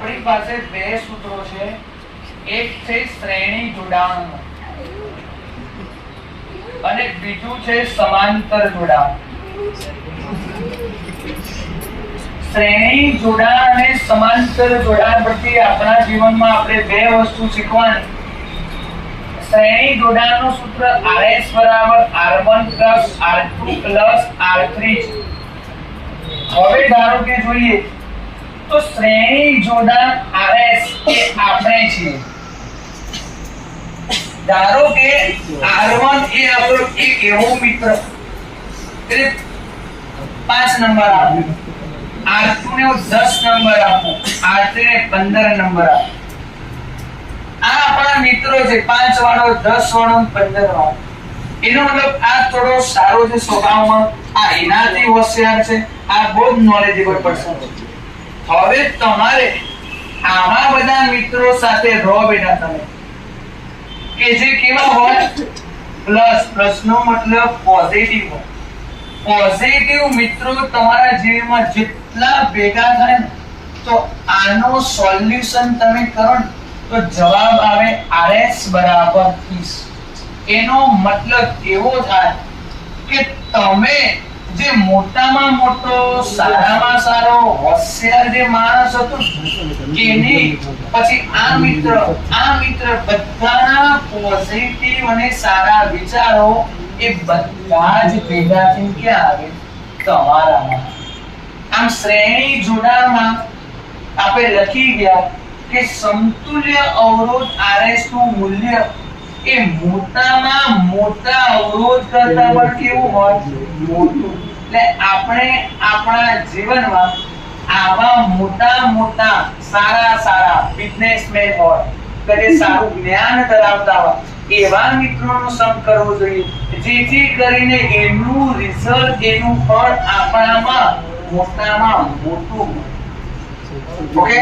આપણી પાસે બે સૂત્રો છે. એક છે શ્રેણી જોડાણ અને બીજું છે સમાંતર જોડાણ. શ્રેણી જોડાણ અને સમાંતર જોડાણ પરથી આપણા જીવનમાં આપણે બે વસ્તુ શીખવાની. શ્રેણી જોડાણનું સૂત્ર RS = R1 + R2 + R3 છે. હવે ધારો કે જોઈએ તો શ્રેણી જોડાણ RS એ આપણે છીએ. ધારો કે R1 એ આપણો એક એવો મિત્ર એટલે 5 નંબર આપ્યો, R2 ને 10 નંબર આપો, R3 ને 15 નંબર આપો. આ આપણા મિત્રો છે, 5 વાળો, 10 વાળો, 15 વાળો. એનો મતલબ આ થોડો સારો છે સ્વભાવમાં, આ એનાથી હોશિયાર છે, આ બહુ નોલેજેબલ પર્સન છે. હવે તમારે આવા બધા મિત્રો સાથે રહો બેટા તમે, કે જે કેવા હોય પ્લસ નો મતલબ પોઝિટિવ હોય. પોઝિટિવ મિત્રો તમારા જીવનમાં જેટલા ભેગા થાય ને તો આનો સોલ્યુશન તમે કરો ને તો જવાબ આવે RS = 30. એનો મતલબ એવો થાય કે તમે જે મોટામાં મોટો સારામાં સારો હોશિયાર જે માણસ હતો એની પછી આ મિત્ર બધાના પોઝિટિવ અને સારા વિચારો એ બધા જ ભેગા થઈને ક્યાં આવે તમારામાં. આમ શ્રેણી જોડાણમાં આપણે લખી ગયા કે સમતુલ્ય અવરોધ RS નું મૂલ્ય એ મોટામાં મોટા અવરોધ કરતા પણ કેવું હોય મોટું. એટલે આપણે આપણા જીવનમાં આવા મોટા સારા બિઝનેસમેન હોય કે જે સારું જ્ઞાન ધરાવતા હોય એવા મિત્રોનો સંગ કરવો જોઈએ, જેથી કરીને એનું રિઝલ્ટ એનું ફળ આપણામાં મોટામાં મોટું. ઓકે.